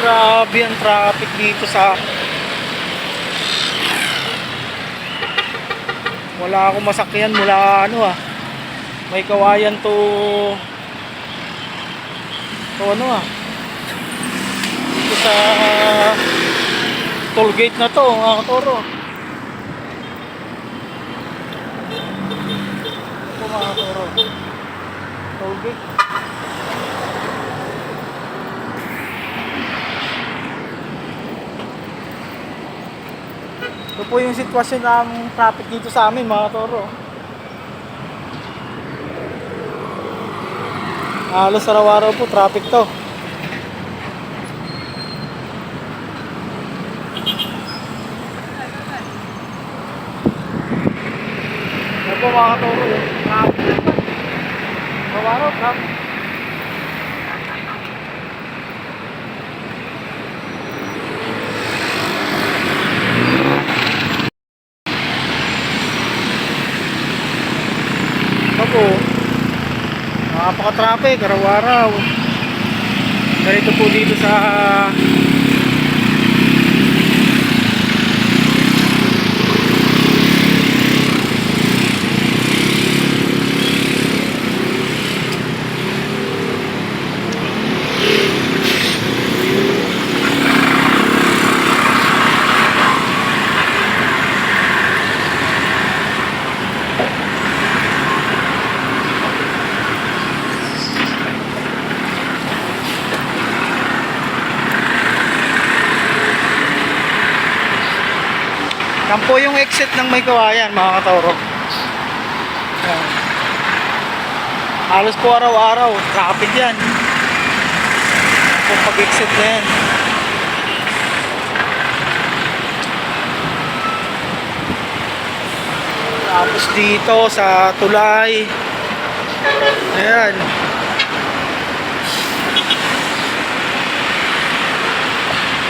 Grabe ang traffic dito sa... Wala akong masakyan mula ano May Kawayan to dito sa toll gate na to mga katoro. Ito mga katoro, toll gate. Ito po yung sitwasyon ng traffic dito sa amin mga toro. Halos araw-araw po traffic to. Ito po mga toro, traffic. Araw-araw traffic. Po, napaka-traffic araw-araw. Ganito po dito sa yan po yung exit ng May Kawayan mga katoro. Yan. Halos po araw-araw traffic yan kung pag-exit na yan. Tapos dito sa tulay, ayan,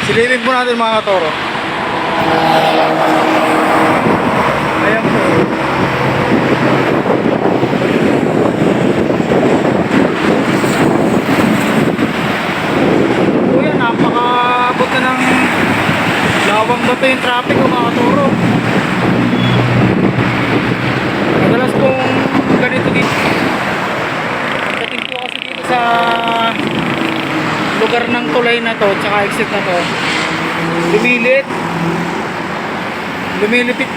silipin po natin mga katoro. Ayan po. O yan, napakaabot na ng lawang bato yung traffic o mga katoro. Madalas pong ganito dito. Pagdating po kasi dito sa lugar ng tulay na to, tsaka exit na to,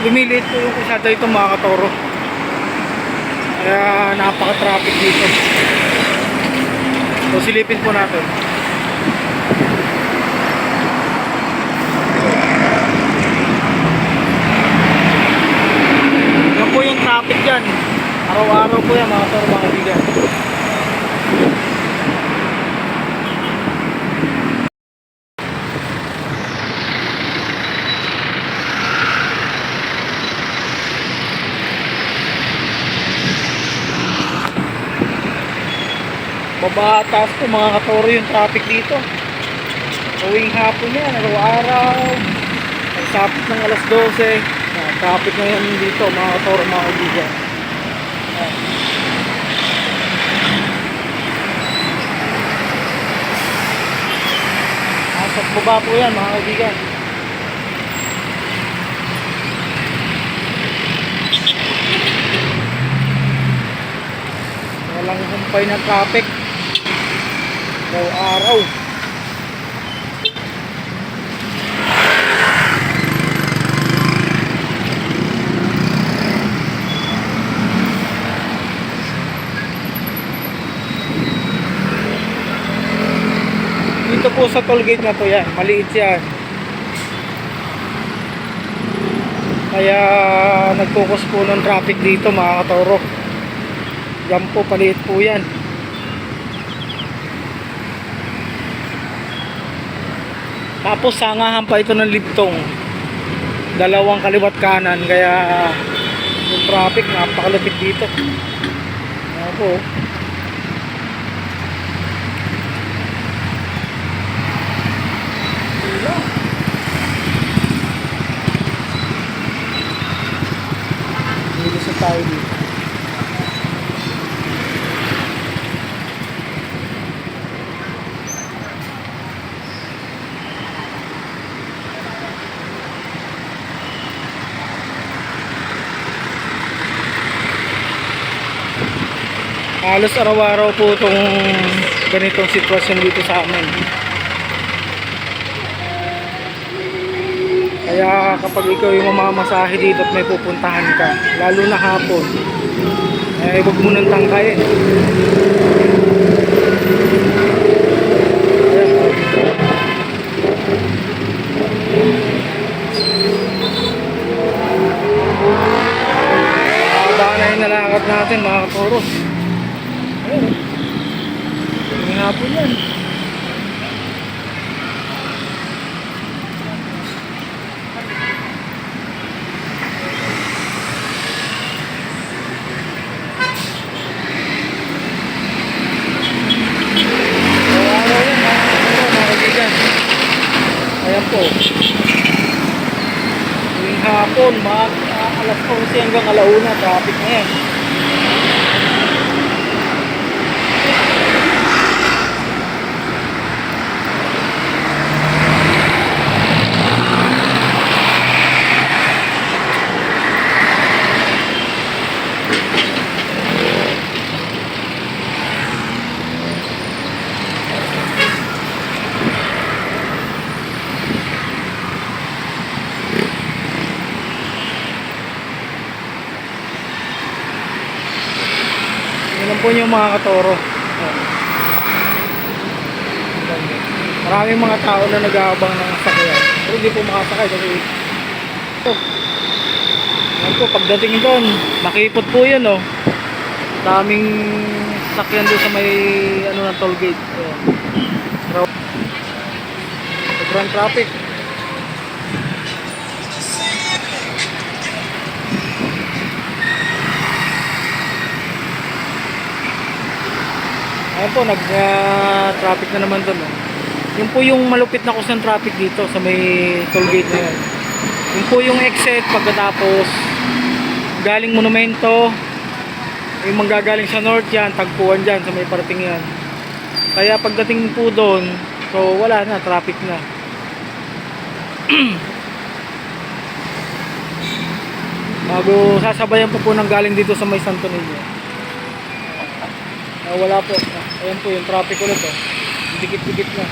lumiliit po yung kusada ito mga katoro. Kaya napaka-traffic dito. So silipin po natin. Yan po yung traffic dyan. Araw-araw po yan mga katoro, mga kaibigan. Mabataas po mga katoro yung traffic dito. Tuwing hapon yan, araw-araw. Ang sapit ng alas 12. Traffic ngayon dito mga katoro, mga kaibigan. Asap baba po yan mga kaibigan. Walang humpay na traffic araw-araw. Dito po sa toll gate na to yan, maliit yan. Kaya nagfocus po ng traffic dito mga katoro. Yan po, paliit po yan. Tapos sangahan pa ito ng libtong, dalawang kaliwat kanan, kaya yung traffic napakalapit dito. Ayan po. Dito sa tayo dito. Halos araw-araw po itong ganitong sitwasyon dito sa amin. Kaya kapag ikaw yung mamamasahe dito at may pupuntahan ka, lalo na hapon, eh huwag mo nang tangkayin. Haba na yung nalakad natin mga katoro. Ayun, may hapon yan. Ayan po. Yung hapon, alas 11 hanggang alauna, traffic na yan. Yan po yung mga katoro. Maraming mga tao na nag-aabang ng sakyan, pero hindi po makasakay kasi yan po, pagdating doon nakipot po yun, oh. Daming sakyan doon sa may ano na toll gate. Sobrang traffic. Ayan po, nag-traffic na naman doon. Yun po yung malupit na kusang traffic dito sa may toll gate na yun. Yun po yung exit pagkatapos galing Monumento, yung manggagaling sa north yan, tagpuan dyan sa may parating yan. Kaya pagdating po doon, so wala na, traffic na. Bago sasabayan po ng galing dito sa may Santo Niño. Wala po. Ayan po yung traffic ulit, oh. Dikit-dikit na.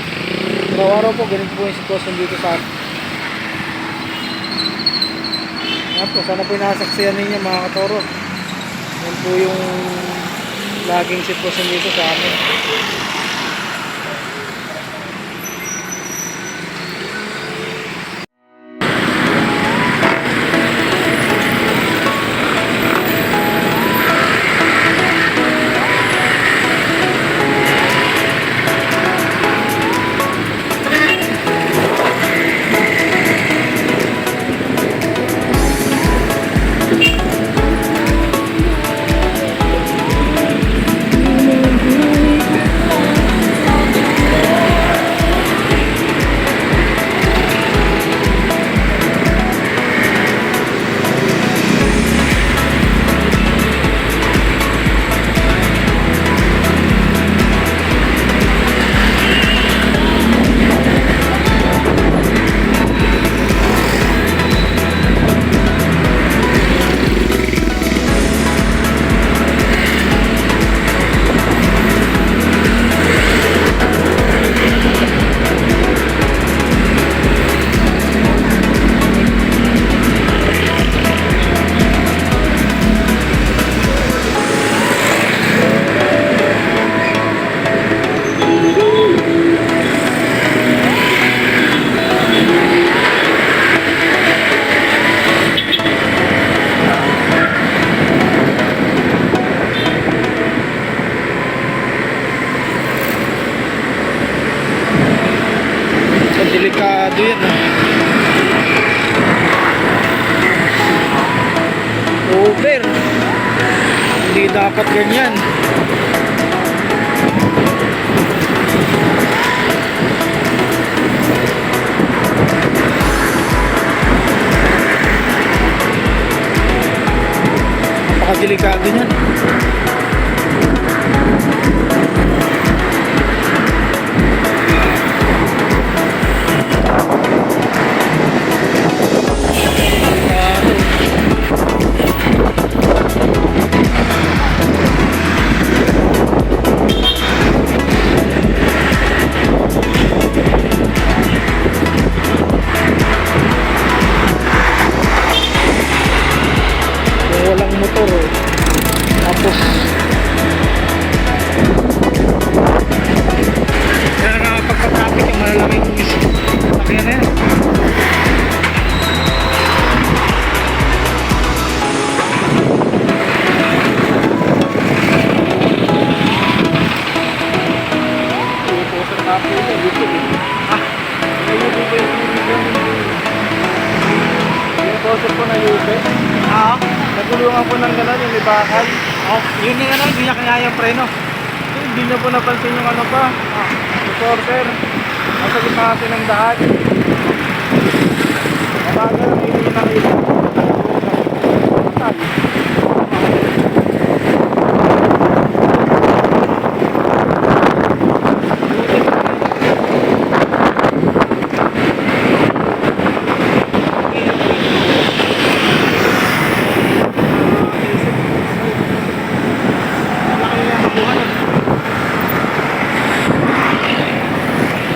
Araw-araw po ganito po yung sitwasyon dito sa atin. Ayan po, sana po yung nasaksiyan ninyo mga katoro. Ayan po yung laging sitwasyon dito sa amin. Delikado yan, over, hindi dapat ganyan. Napakadelikado yan. Kapo niya, dito eh. Ngayon dito yung yung poso po na yupe. Oo. Nagulungan po ng gano'n yung may bakal. Oh, yun yung ano, hindi niya kaya yung preno. Hindi niya po napansin yung ano pa. Yung porter. Nasa gitna kasi ng daan. Mabagal ang hindi nakita. Patay.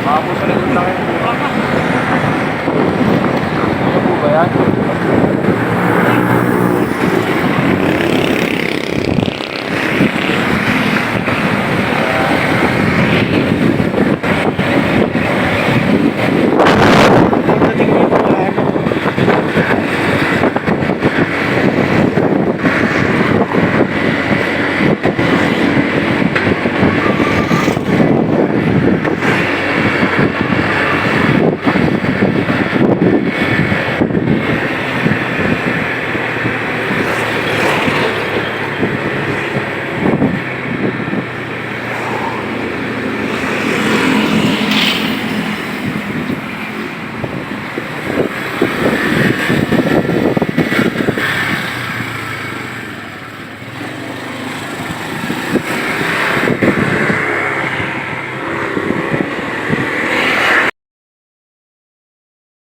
Baka po sa likod na kayo. Ano po ba yan?